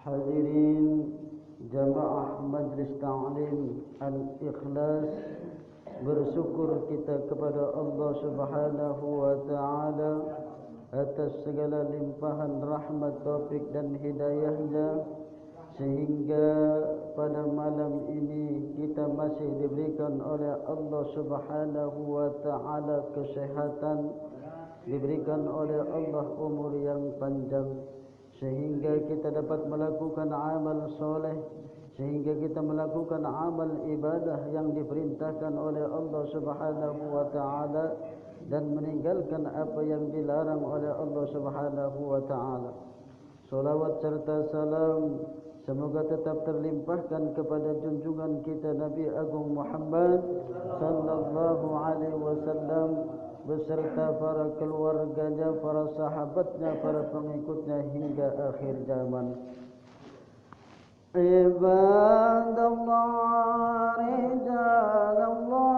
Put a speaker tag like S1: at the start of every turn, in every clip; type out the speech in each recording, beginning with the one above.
S1: Hadirin jamaah Majlis Ta'lim Al-Ikhlas, bersyukur kita kepada Allah Subhanahu wa Ta'ala atas segala limpahan rahmat, taufik dan hidayahnya, sehingga pada malam ini kita masih diberikan oleh Allah Subhanahu wa Ta'ala kesehatan, diberikan oleh Allah umur yang panjang, sehingga kita dapat melakukan amal soleh, sehingga kita melakukan amal ibadah yang diperintahkan oleh Allah Subhanahu wa Ta'ala, dan meninggalkan apa yang dilarang oleh Allah Subhanahu wa Ta'ala. Salawat serta salam semoga tetap terlimpahkan kepada junjungan kita Nabi Agung Muhammad sallallahu alaihi wasallam beserta para keluarganya, para sahabatnya, para pengikutnya hingga akhir zaman. Ibadallah, rijalallah,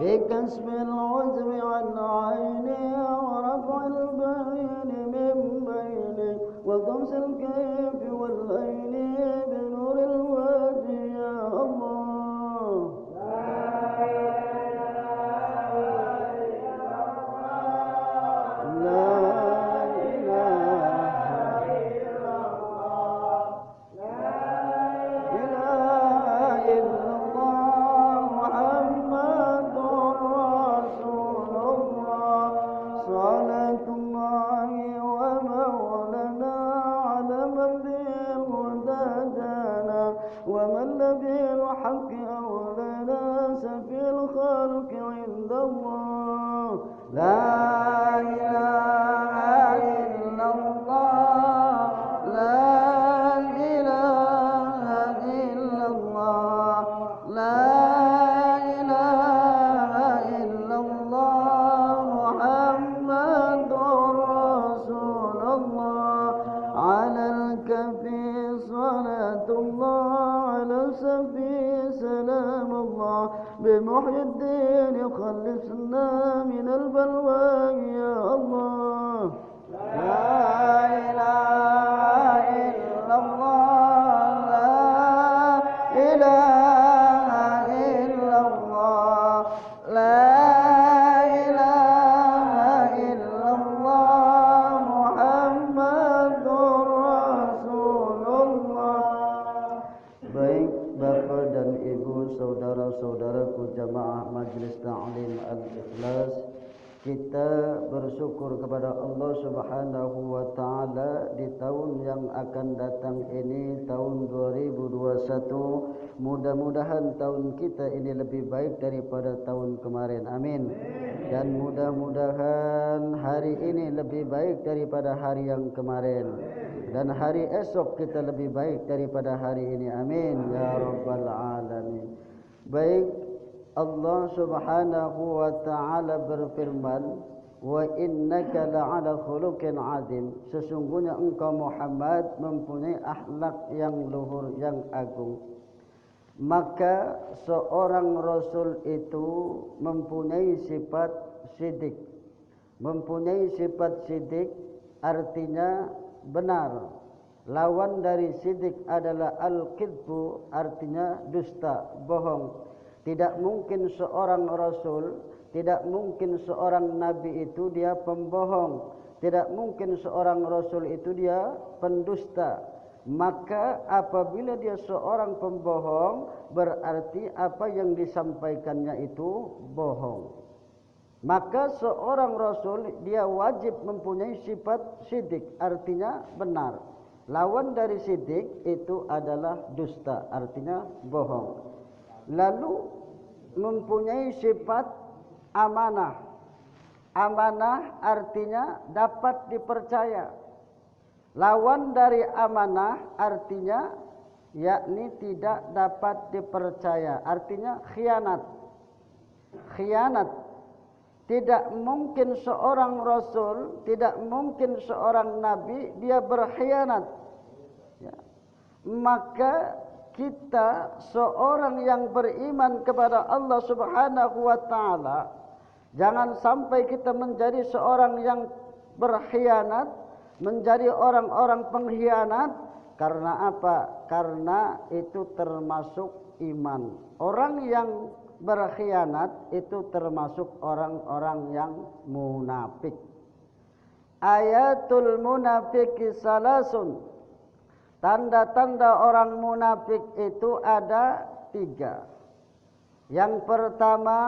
S1: بكسب العذر عن عيني ورفع البين من بيني وضمس الكيف والليل بنور الوجه يا الله. لا إله إلا الله، لا إله إلا الله، محمد رسول الله. صلاة الله ومولانا على من بالهدى جانا، ومن بالحق أولانا سفي الخلق عند الله. لا إله إلا الله، لا إله إلا الله، لا إله إلا الله، محمد رسول الله. على الكفي صلاة الله، على السفي سلام الله، بمحيي الدين خلصنا من البلوى يا الله. لا إله إلا الله، لا Majlis Ta'lim Al-Ikhlas. Kita bersyukur kepada Allah Subhanahu wa Ta'ala di tahun yang akan datang ini, tahun 2021. Mudah-mudahan tahun kita ini lebih baik daripada tahun kemarin. Amin. Dan mudah-mudahan hari ini lebih baik daripada hari yang kemarin. Dan hari esok kita lebih baik daripada hari ini. Amin. Ya Rabbal Alamin. Baik, Allah Subhanahu wa Ta'ala berfirman, wa innaka la'ala khuluqin 'azim. Sesungguhnya engkau Muhammad mempunyai akhlak yang luhur, yang agung. Maka seorang rasul itu mempunyai sifat sidik. Mempunyai sifat sidik artinya benar. Lawan dari sidik adalah al-kidbu, artinya dusta, bohong. Tidak mungkin seorang rasul, tidak mungkin seorang nabi itu dia pembohong. Tidak mungkin seorang rasul itu dia pendusta. Maka apabila dia seorang pembohong, berarti apa yang disampaikannya itu bohong. Maka seorang rasul dia wajib mempunyai sifat sidik, artinya benar. Lawan dari sidik itu adalah dusta, artinya bohong. Lalu mempunyai sifat amanah. Amanah artinya dapat dipercaya. Lawan dari amanah artinya yakni tidak dapat dipercaya, artinya khianat. Khianat. Tidak mungkin seorang rasul, tidak mungkin seorang nabi dia berkhianat. Ya. Maka kita seorang yang beriman kepada Allah Subhanahu wa Ta'ala, jangan sampai kita menjadi seorang yang berkhianat, menjadi orang-orang pengkhianat. Karena apa? Karena itu termasuk iman. Orang yang berkhianat itu termasuk orang-orang yang munafik. Ayatul munafiqi salasun. Tanda-tanda orang munafik itu ada 3. Yang pertama,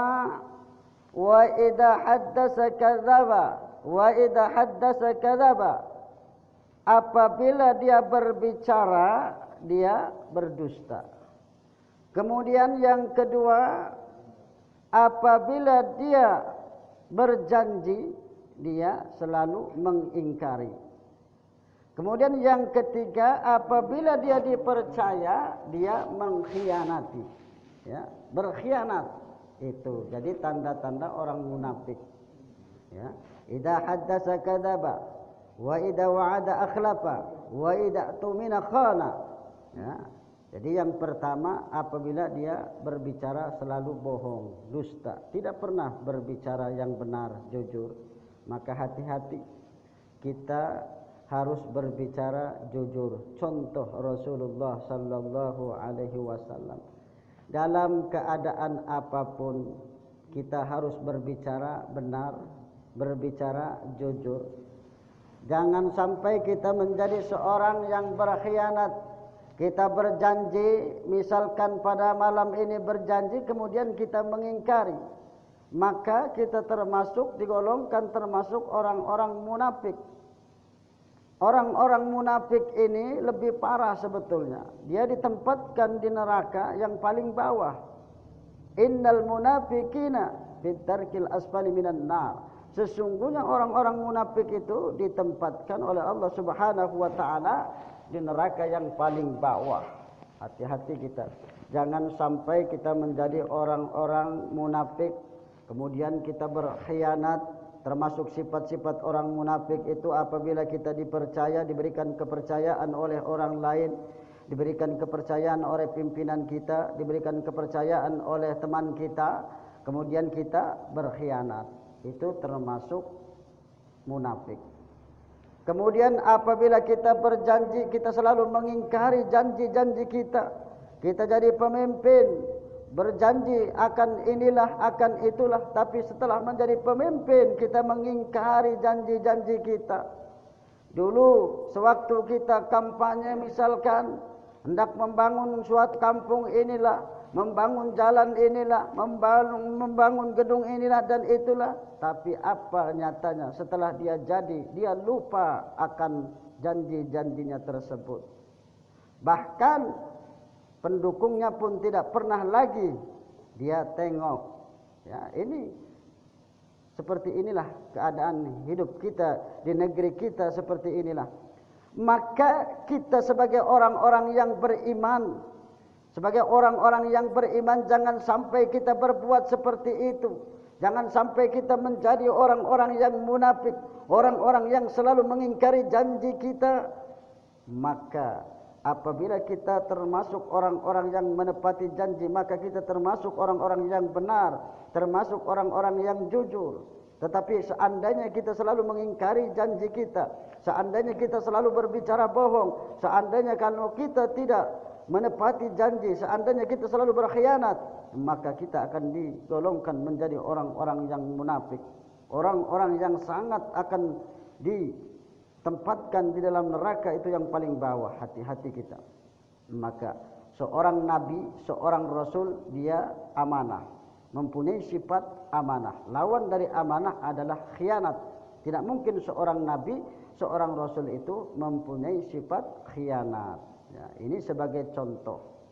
S1: wa idza haddasa kadzaba, wa idza haddasa kadzaba. Apabila dia berbicara, dia berdusta. Kemudian yang kedua, apabila dia berjanji, dia selalu mengingkari. Kemudian yang ketiga, apabila dia dipercaya, dia mengkhianati. Ya, berkhianat itu. Jadi tanda-tanda orang munafik. Ya, idza haddasa kadzaba, wa idza wa'ada akhlafa, wa idza tumina khana. Ya. Jadi yang pertama, apabila dia berbicara selalu bohong, dusta, tidak pernah berbicara yang benar, jujur. Maka hati-hati, kita harus berbicara jujur. Contoh Rasulullah sallallahu alaihi wasallam. Dalam keadaan apapun kita harus berbicara benar, berbicara jujur. Jangan sampai kita menjadi seorang yang berkhianat. Kita berjanji, misalkan pada malam ini berjanji kemudian kita mengingkari. Maka kita termasuk, digolongkan termasuk orang-orang munafik. Orang-orang munafik ini lebih parah sebetulnya. Dia ditempatkan di neraka yang paling bawah. Innal munafiqina fit darkil asfali minan nar. Sesungguhnya orang-orang munafik itu ditempatkan oleh Allah Subhanahu wa Ta'ala di neraka yang paling bawah. Hati-hati kita. Jangan sampai kita menjadi orang-orang munafik, kemudian kita berkhianat. Termasuk sifat-sifat orang munafik itu apabila kita dipercaya, diberikan kepercayaan oleh orang lain, diberikan kepercayaan oleh pimpinan kita, diberikan kepercayaan oleh teman kita, kemudian kita berkhianat. Itu termasuk munafik. Kemudian apabila kita berjanji, kita selalu mengingkari janji-janji kita. Kita jadi pemimpin, berjanji akan inilah, akan itulah, tapi setelah menjadi pemimpin kita mengingkari janji-janji kita. Dulu sewaktu kita kampanye misalkan hendak membangun suatu kampung inilah, membangun jalan inilah, membangun gedung inilah dan itulah. Tapi apa nyatanya setelah dia jadi, dia lupa akan janji-janjinya tersebut. Bahkan pendukungnya pun tidak pernah lagi dia tengok. Ya, ini seperti inilah keadaan hidup kita di negeri kita, seperti inilah. Maka kita sebagai orang-orang yang beriman, sebagai orang-orang yang beriman, jangan sampai kita berbuat seperti itu. Jangan sampai kita menjadi orang-orang yang munafik, orang-orang yang selalu mengingkari janji kita. Maka apabila kita termasuk orang-orang yang menepati janji, maka kita termasuk orang-orang yang benar, termasuk orang-orang yang jujur. Tetapi seandainya kita selalu mengingkari janji kita, seandainya kita selalu berbicara bohong, seandainya kalau kita tidak menepati janji, seandainya kita selalu berkhianat, maka kita akan digolongkan menjadi orang-orang yang munafik, orang-orang yang sangat akan ditempatkan di dalam neraka itu yang paling bawah. Hati-hati kita. Maka seorang nabi, seorang rasul, dia amanah, mempunyai sifat amanah. Lawan dari amanah adalah khianat. Tidak mungkin seorang nabi, seorang rasul itu mempunyai sifat khianat. Ya, ini sebagai contoh.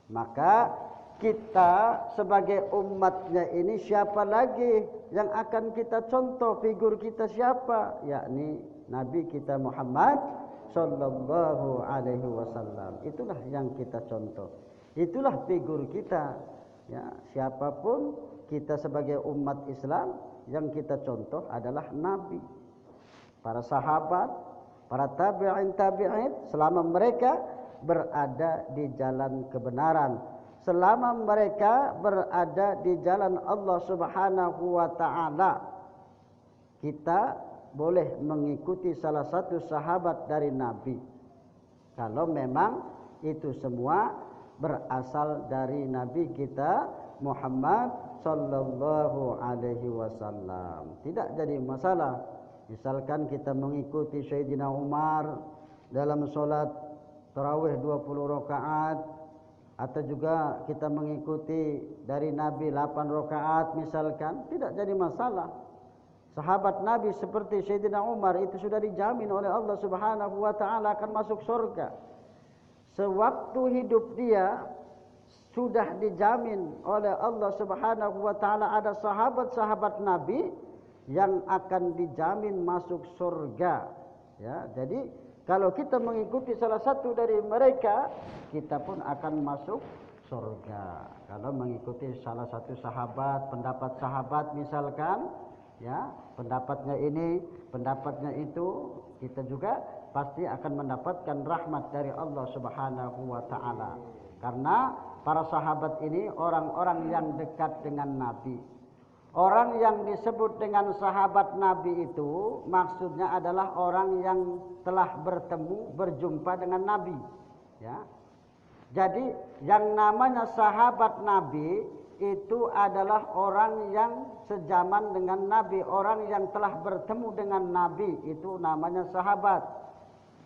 S1: Maka kita sebagai umatnya ini, siapa lagi yang akan kita contoh? Figur kita siapa? Yakni Nabi kita Muhammad sallallahu alaihi wasallam. Itulah yang kita contoh. Itulah figur kita. Ya, siapapun kita sebagai umat Islam, yang kita contoh adalah Nabi. Para sahabat, para tabi'in, selama mereka berada di jalan kebenaran, selama mereka berada di jalan Allah Subhanahu wa taala, kita boleh mengikuti salah satu sahabat dari Nabi. Kalau memang itu semua berasal dari Nabi kita Muhammad sallallahu alaihi wasallam, tidak jadi masalah. Misalkan kita mengikuti Sayyidina Umar dalam solat tarawih 20 rakaat, atau juga kita mengikuti dari Nabi 8 rakaat misalkan, tidak jadi masalah. Sahabat Nabi seperti Sayyidina Umar itu sudah dijamin oleh Allah Subhanahu wa taala akan masuk surga. Sewaktu hidup dia sudah dijamin oleh Allah Subhanahu wa taala ada sahabat-sahabat Nabi yang akan dijamin masuk surga. Ya, jadi kalau kita mengikuti salah satu dari mereka, kita pun akan masuk surga. Kalau mengikuti salah satu sahabat, pendapat sahabat misalkan, ya, pendapatnya ini, pendapatnya itu, kita juga pasti akan mendapatkan rahmat dari Allah Subhanahu wa taala. Karena para sahabat ini orang-orang yang dekat dengan Nabi. Orang yang disebut dengan sahabat Nabi itu maksudnya adalah orang yang telah bertemu, berjumpa dengan Nabi. Ya. Jadi yang namanya sahabat Nabi itu adalah orang yang sejaman dengan Nabi, orang yang telah bertemu dengan Nabi, itu namanya sahabat.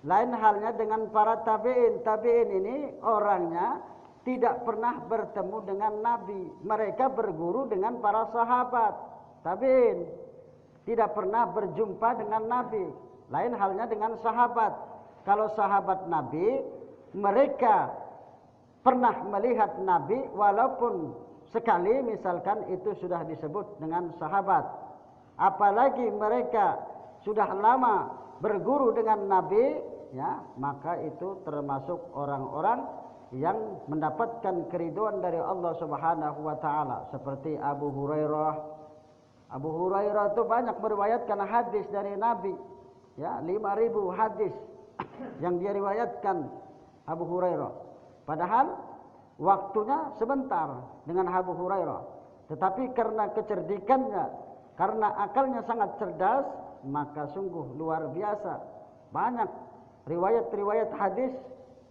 S1: Lain halnya dengan para tabi'in. Tabi'in ini orangnya tidak pernah bertemu dengan Nabi. Mereka berguru dengan para sahabat. Tabi'in tidak pernah berjumpa dengan Nabi. Lain halnya dengan sahabat. Kalau sahabat Nabi, mereka pernah melihat Nabi walaupun sekali, misalkan itu sudah disebut dengan sahabat. Apalagi mereka sudah lama berguru dengan Nabi, ya, maka itu termasuk orang-orang yang mendapatkan keridhaan dari Allah Subhanahu wa taala, seperti Abu Hurairah. Abu Hurairah itu banyak meriwayatkan hadis dari Nabi. Ya, 5.000 hadis yang dia riwayatkan Abu Hurairah. Padahal waktunya sebentar dengan Abu Hurairah. Tetapi karena kecerdikannya, karena akalnya sangat cerdas, maka sungguh luar biasa. Banyak riwayat-riwayat hadis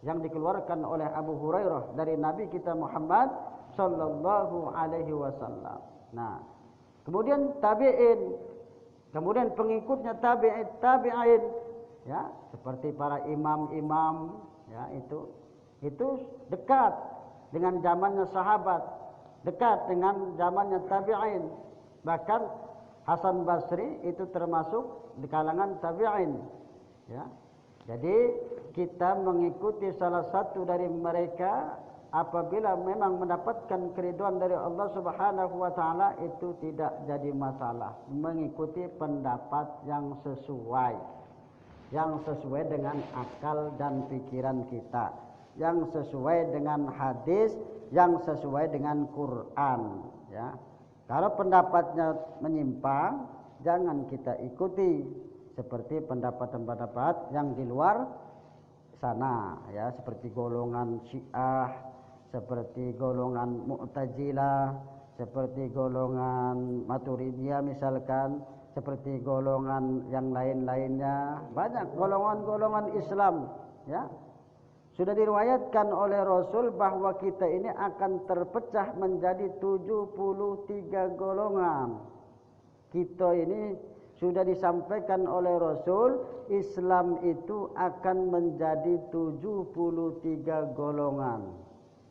S1: yang dikeluarkan oleh Abu Hurairah dari Nabi kita Muhammad sallallahu alaihi wasallam. Nah, kemudian tabi'in, kemudian pengikutnya tabi'in, ya, seperti para imam-imam, ya, itu dekat dengan zamannya sahabat, dekat dengan zamannya tabi'in. Bahkan Hasan Basri itu termasuk di kalangan tabi'in. Ya. Jadi kita mengikuti salah satu dari mereka apabila memang mendapatkan keriduan dari Allah Subhanahu wa taala, itu tidak jadi masalah. Mengikuti pendapat yang sesuai dengan akal dan pikiran kita, yang sesuai dengan hadis, yang sesuai dengan Quran, ya. Kalau pendapatnya menyimpang, jangan kita ikuti seperti pendapat-pendapat yang di luar sana, ya, seperti golongan Syiah, seperti golongan Mu'tazilah, seperti golongan Maturidiyah misalkan, seperti golongan yang lain-lainnya. Banyak golongan-golongan Islam, ya. Sudah diriwayatkan oleh Rasul bahwa kita ini akan terpecah menjadi 73 golongan. Kita ini sudah disampaikan oleh Rasul, Islam itu akan menjadi 73 golongan.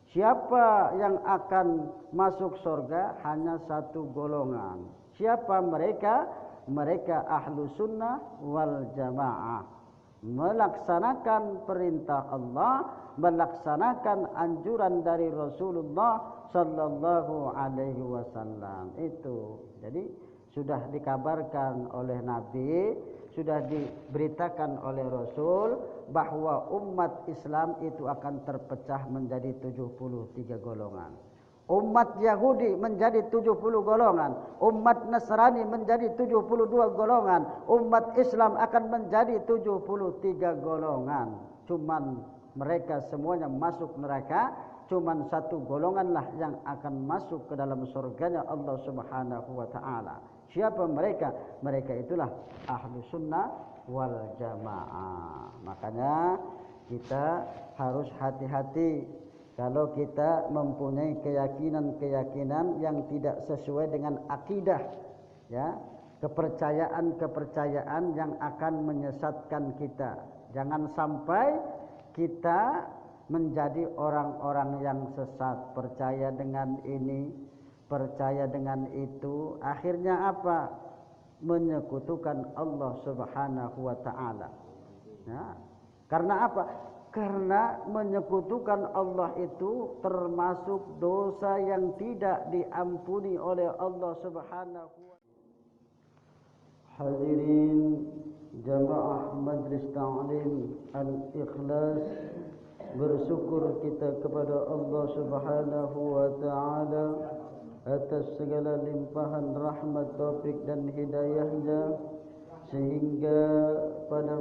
S1: Siapa yang akan masuk surga? Hanya satu golongan. Siapa mereka? Mereka ahlu sunnah wal jamaah. Melaksanakan perintah Allah, melaksanakan anjuran dari Rasulullah sallallahu alaihi wasallam. Itu. Jadi sudah dikabarkan oleh Nabi, sudah diberitakan oleh Rasul bahwa umat Islam itu akan terpecah menjadi 73 golongan. Umat Yahudi menjadi 70 golongan, umat Nasrani menjadi 72 golongan, umat Islam akan menjadi 73 golongan. Cuman mereka semuanya masuk neraka, cuman satu golonganlah yang akan masuk ke dalam surganya Allah Subhanahu wa taala. Siapa mereka? Mereka itulah ahlu sunnah wal jamaah. Makanya kita harus hati-hati kalau kita mempunyai keyakinan-keyakinan yang tidak sesuai dengan akidah, ya, kepercayaan-kepercayaan yang akan menyesatkan kita. Jangan sampai kita menjadi orang-orang yang sesat, percaya dengan ini, percaya dengan itu, akhirnya apa? Menyekutukan Allah Subhanahu wa taala. Ya. Karena apa? Karena menyekutukan Allah itu termasuk dosa yang tidak diampuni oleh Allah Subhanahu wa taala. Hadirin jamaah Majlis Ta'lim Al-Ikhlas, bersyukur kita kepada Allah Subhanahu wa taala atas segala limpahan rahmat, taufik dan hidayahnya, sehingga pada